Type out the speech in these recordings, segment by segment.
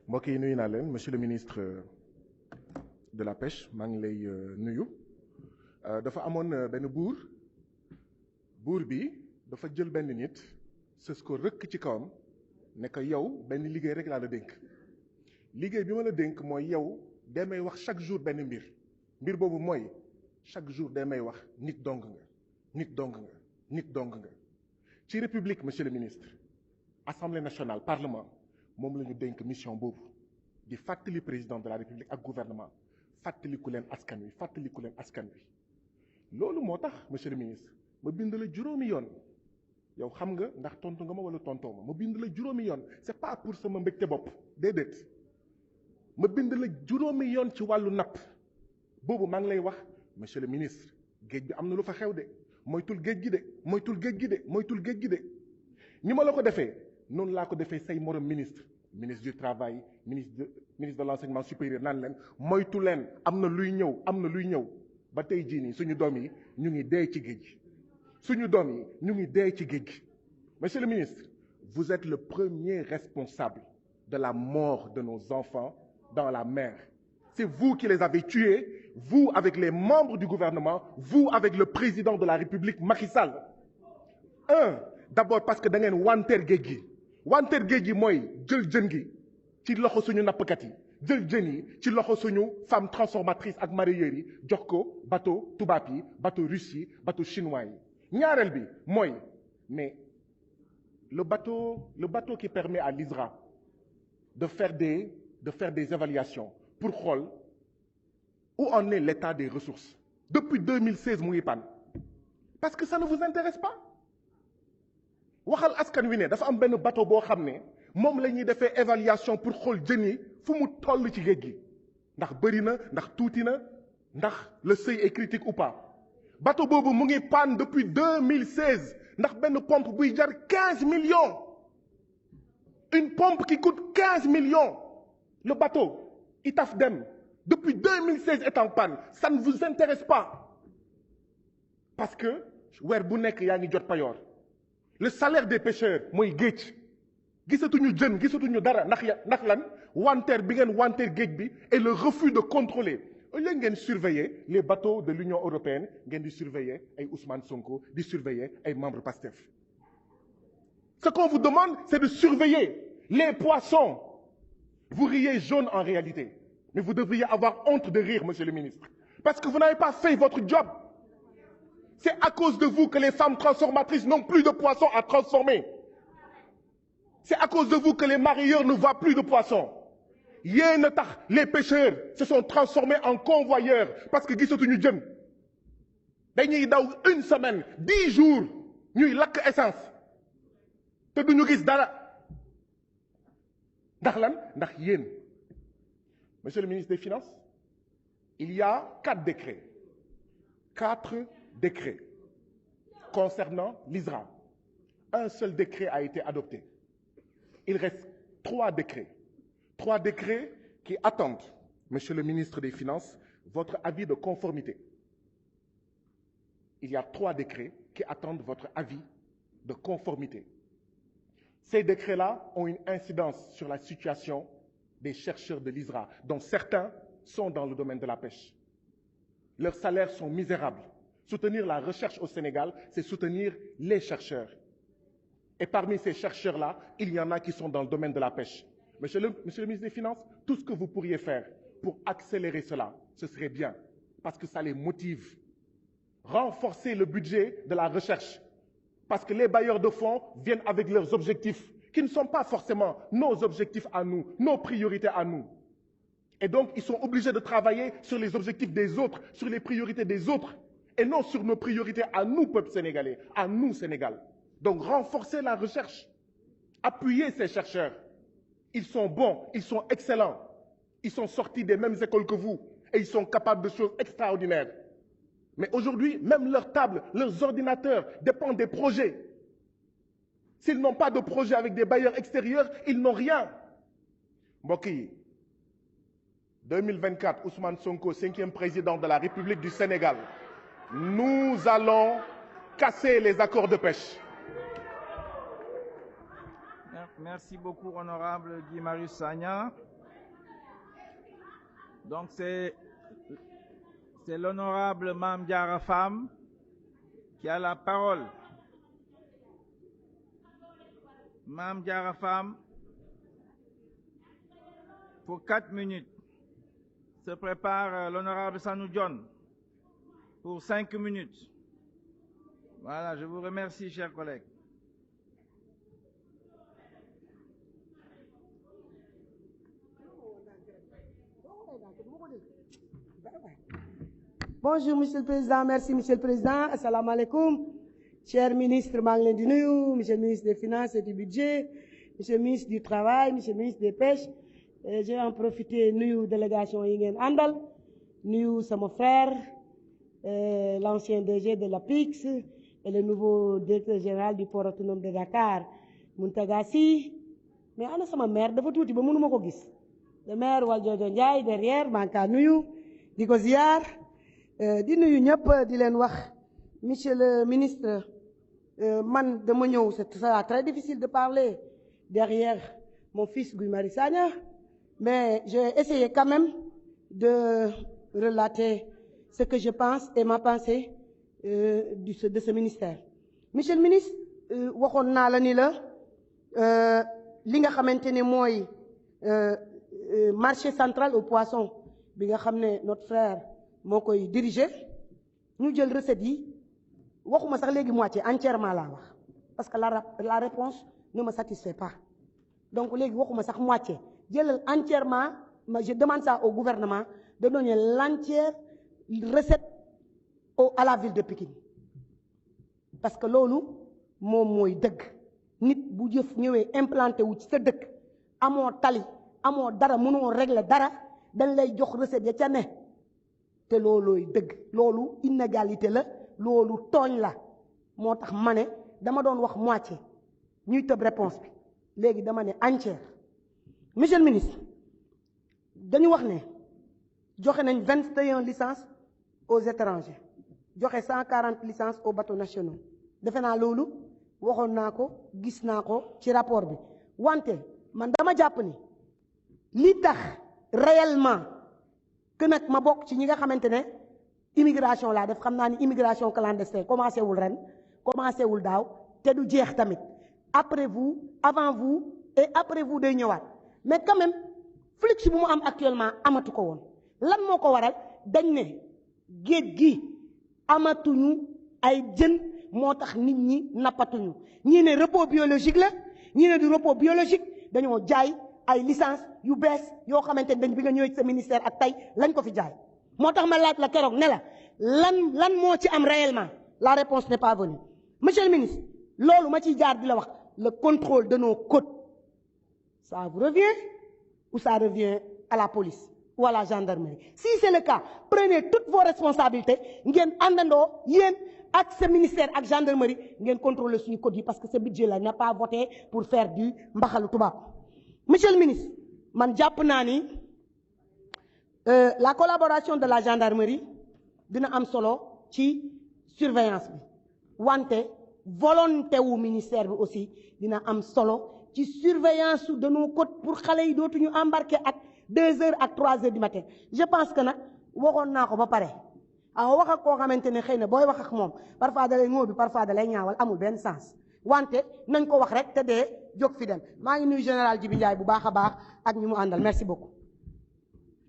mbokk yi nuyu naa leen monsieur le ministre de la pêche maa ngi lay nuyu dafa amoon benn buur bi dafa jël benn nit sës ko rëkk ci kawam ne ko yow benn liggéey rek laa la dénk liggéey bi ma la dénk mooy yow day may wax chaque jour benn mbir boobu mooy chaque jour day may wax nit dong nga nit dong nga nit dong nga ci république monsieur le ministre assemblée nationale parlement moom la ñu dénk mission boobu di fàttali président de la république ak gouvernement fàttaliku leen askan wi loolu moo tax monsieur le ministre ma bind la juróomi yoon yow xam nga ndax tontu nga ma wala tontoo ma bind la juróomi yoon c'est pas pour sama mbégte bopp déedéet ma bind la juróomi yoon ci wàllu napp boobu maa ngi lay wax monsieur le ministre géej bi am na lu fa xew de moytul géej gi de ni ma la ko defee noonu laa ko defee say morom ministre du travail ministre de l'enseignement supérieur naan leen moytu leen am na luy ñëw ba tey jii nii suñu doom yi ñu ngi dee ci géej gi monsieur le ministre vous êtes le premier responsable de la mort de nos enfants dans la mer c'est vous qui les avez tués vous avec les membres du gouvernement vous avec le président de la République Macky Sall d'abord parce que da ngeen wanteer géej gi mooy jël jën gi ci loxo suñu nappkat yi jël jën yi ci loxo suñu femme transformatrice ak mareyeurs yi jox ko bateau tubaab yi bateau russe yi bateau chinois yi ñaareel bi mooy mais le bateau qui permet à l'ISRA de faire des évaluations pour xool où en est l'état des ressources depuis 2016 mu ngi panne parce que ça ne vous intéresse pas waxal askan wi ne dafa am benn bateau boo xam ne moom la ñuy defee évaluation pour xool jën yi fu mu toll ci géej gi ndax bëri na ndax tuuti na ndax le seuil est critique ou pas bateau boobu mu ngi panne depuis 2016 ndax benn pompe buy jar 15 millions une pompe qui coûte 15 millions le bateau Itaf Dem depuis 2016 est en panne ça ne vous intéresse pas parce que weer bu nekk yaa ngi jot payoor le salaire des pêcheurs mooy géej gisatuñu jën gisatuñu dara ndax lan wanteer bi ngeen wanteer géej bi et le refus de contrôler au lieu ngeen surveiller les bateaux de l'Union européenne ngeen di surveiller ay Ousmane Sonko di surveiller ay membres Pastef ce qu'on vous demande c'est de surveiller les poissons vous riez jaune en réalité mais vous devriez avoir honte de rire monsieur le ministre parce que vous n'avez pas fait votre job. C'est à cause de vous que les femmes transformatrices n'ont plus de poissons à transformer. C'est à cause de vous que les mareyeurs ne voient plus de poissons. Yéen a tax les pêcheurs se sont transformés en convoyeurs parce que gisatuñu jën. dañuy daw une semaine 10 jours ñuy lakk essence te duñu gis dara ndax lan ndax yéen. Monsieur le ministre des Finances, il y a 4 décrets concernant l'ISRA. Un seul décret a été adopté. Il reste 3 décrets qui attendent, monsieur le ministre des Finances, votre avis de conformité. Il y a 3 décrets qui attendent votre avis de conformité. Ces décrets-là ont une incidence sur la situation des chercheurs de l'ISRA, dont certains sont dans le domaine de la pêche. Leurs salaires sont misérables. Soutenir la recherche au Sénégal, c'est soutenir les chercheurs. Et parmi ces chercheurs-là, il y en a qui sont dans le domaine de la pêche. Monsieur le ministre des Finances, tout ce que vous pourriez faire pour accélérer cela, ce serait bien, parce que ça les motive. Renforcer le budget de la recherche, parce que les bailleurs de fonds viennent avec leurs objectifs, qui ne sont pas forcément nos objectifs à nous, nos priorités à nous. Et donc, ils sont obligés de travailler sur les objectifs des autres, sur les priorités des autres, et non sur nos priorités à nous, peuple sénégalais, à nous, Sénégal. Donc, renforcer la recherche, appuyer ces chercheurs. Ils sont bons, ils sont excellents, ils sont sortis des mêmes écoles que vous, et ils sont capables de choses extraordinaires. Mais aujourd'hui, même leurs tables, leurs ordinateurs dépendent des projets. S'ils n'ont pas de projet avec des bailleurs extérieurs, ils n'ont rien. Mbokk yi 2024, Ousmane Sonko, 5e président de la République du Sénégal. Nous allons casser les accords de pêche. Merci beaucoup, honorable Guy Marius Sagna. Donc c'est l'honorable Mame Diarra Fam qui a la parole. Mame Diarra Fam, pour 4 minutes. Se prépare l'honorable Sanou John pour 5 minutes. Voilà, je vous remercie, chers collègues. Bonjour, Monsieur le Président. Merci, Monsieur le Président. Assalamu alaikum. Cher ministre maa ngi leen di nuyu, Monsieur le ministre des Finances et du Budget, Monsieur le ministre du Travail, Monsieur le ministre des Pêches. Je vais en profiter nuyu délégation yi ngeen àndal, nuyu sama frère, l'ancien DG de l'APIX et le nouveau directeur général du port autonome de Dakar, Mountaga Sy. Mais ana sama maire dafa tuuti ba mënuma ko gis. Le maire Valdiodio Ndiaye derrière maa ngi kaa nuyu di ko ziar. Di nuyu ñëpp di leen wax monsieur le ministre man dama ñëw ça sera très difficile de parler derrière mon fils Guy Marius Sagna, mais j'ai essayé quand même de relater ce que je pense et ma pensée de ce ministère. Monsieur le ministre waxoon naa la ni la li nga xamante ne mooy marché central au poisson bi nga xam ne notre frère moo koy diriger ñu jël recette yi waxuma sax léegi moitié entièrement laa wax parce que la réponse ne me satisfait pas donc léegi waxuma sax moitié jëlal entièrement je demande ça au gouvernement de donner l'entière recette à la ville de Pikine parce que loolu moom mooy dëgg nit bu jëf ñëwee implanté wu ci sa dëkk amoo tali amoo dara mënoo régler dara dañ lay jox recette ya ca ne te loolooy dëgg loolu inégalité la loolu tooñ la moo tax ma ne dama doon wax moitié ñuy tëb réponse bi léegi dama ne entière. Monsieur le ministre dañu wax ne joxe nañ 21 licences aux étrangers joxe 140 licences aux bateaux nationaux defe naa loolu waxoon naa ko gis naa ko ci rapport bi wante man dama jàpp ni li tax réellement que nag ma bokk ci ñi nga xamante ne immigration laa def xam naa ni immigration clandestine commencé wul ren commencé wul daaw te du jeex tamit après vous avant vous et après vous day ñëwaat mais quand même flux bu mu am actuellement amatu ko woon lan moo ko waral dañ ne géej gi amatuñu ay jën moo tax nit ñi nappatuñu ñii ne repos biologique la ñii ne du repos biologique dañoo jaay ay licence yu bees yoo xamante ne dañ bi nga ñëwee ci sa ministère ak tey lañ ko fi jaay moo tax ma laaj la keroog ne la lan moo ci am réellement la réponse n'est pas venue. Monsieur le ministre loolu ma ciy jaar di la wax le contrôle de nos côtes ça vous revient ou ça revient à la police ou à la gendarmerie. Si c'est le cas prenez toutes vos responsabilités ngeen àndandoo yéen ak ce ministère ak gendarmerie ngeen contrôler suñu côtes yi parce que ce budget là n'a pas voté pour faire du mbaxalu tubaab. Monsieur le ministre man jàpp naa ni la collaboration de la gendarmerie dina am solo ci surveillance bi wante volonté wu ministère bi aussi dina am solo ci surveillance de nos côtes pour xale yi dootuñu embarquer ak 2 heures ak 3 heures du matin. Je pense que nag waxoon naa ko ba pare wax ak koo xamante ne xëy na booy wax ak moom parfois da lay ngóo bi parfois da lay ñaawal amul benn sens wante nañ ko wax rek te dee jóg fi dem maa ngi nuyu général Djibi Ndiaye bu baax a baax ak ñu mu àndal merci beaucoup.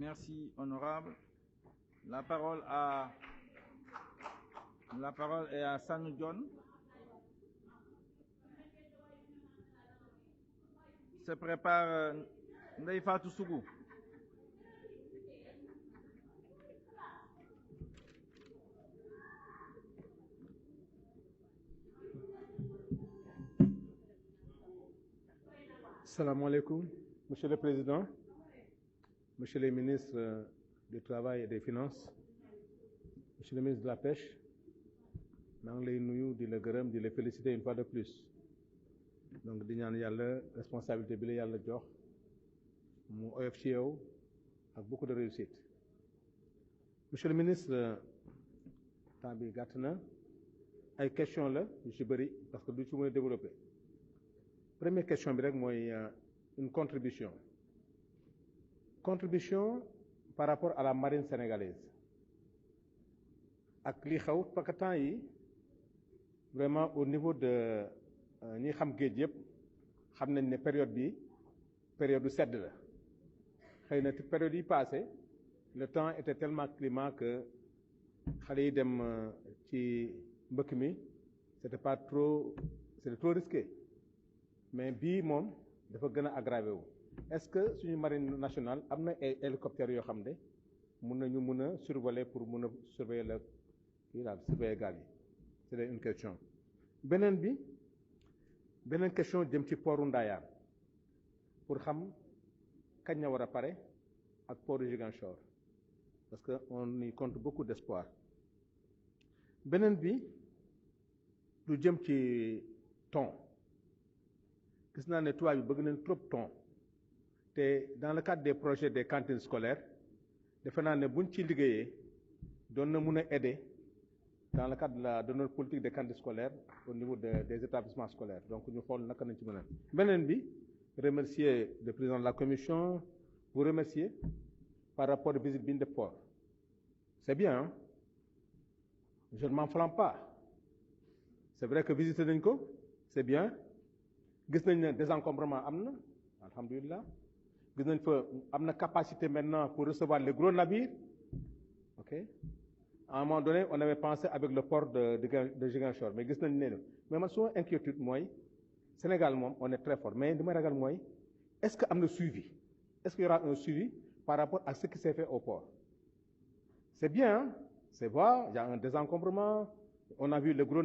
Merci honorable. La parole est à Sanou John. Se prépare Ndeye Fatou Sougou. Assalamu alaikum, Monsieur le Président, Monsieur le ministre du Travail et des Finances, Monsieur le ministre de la Pêche, maa ngi lay nuyu di la gërëm di la féliciter une fois de plus. Donc di ñaan yàlla responsabilité bi la yàlla jox mu oyof ci yow ak beaucoup de réussite. Monsieur le ministre, temps bi gàtt na ay question la yu ci bëri parce que du ci mën a développer. Première question bi rek mooy une contribution par rapport à la marine sénégalaise ak li xew parce que temps yi vraiment au niveau de ñi xam géej yëpp xam nañ ne période bi période du sedd la xëy na période yi passé le temps était tellement climat que xale yi dem ci mbëkk mi c'était trop risqué mais bii moom dafa gën a aggravé wu. Est-ce que suñu marine nationale am na ay hélicoptères yoo xam ne mun a survoler pour mun a surveiller la kii daal surveiller gaal yi c'est une question. beneen question jëm ci portu Ndayane pour xam kañ la war a pare ak portu Ziguinchor parce que on y compte beaucoup d'espoir. beneen bi lu jëm ci thon gis naa ne tubaab yi bëgg nañ trop thon te dans le cadre des projets des cantines scolaires defe naa ne buñ ci liggéeyee doon na mun a aider dans le cadre de notre politique des cantines scolaires au niveau des établissements scolaires donc ñu xool naka nañ ci mën a. beneen bi remercier le président de la commission vous remercier par rapport à visite bi ñu def port c'est bien hein? Je ne m'enflamme pas c'est vrai que visiter nañ ko c'est bien gis nañ ne désencombrement am na alhamdulilah gis nañ fa am na capacité maintenant pour recevoir les gros navires ok à un moment donné on avait pensé avec le port de Ziguinchor mais gis nañ ne mais man suma inquiétude mooy Sénégal moom on est très fort mais li may ragal mooy est-ce que am na suivi est-ce qu'il y aura un suivi par rapport à ce qui s'est fait au port c'est bien hein? C'est vrai, il y a un désencombrement on a vu le gros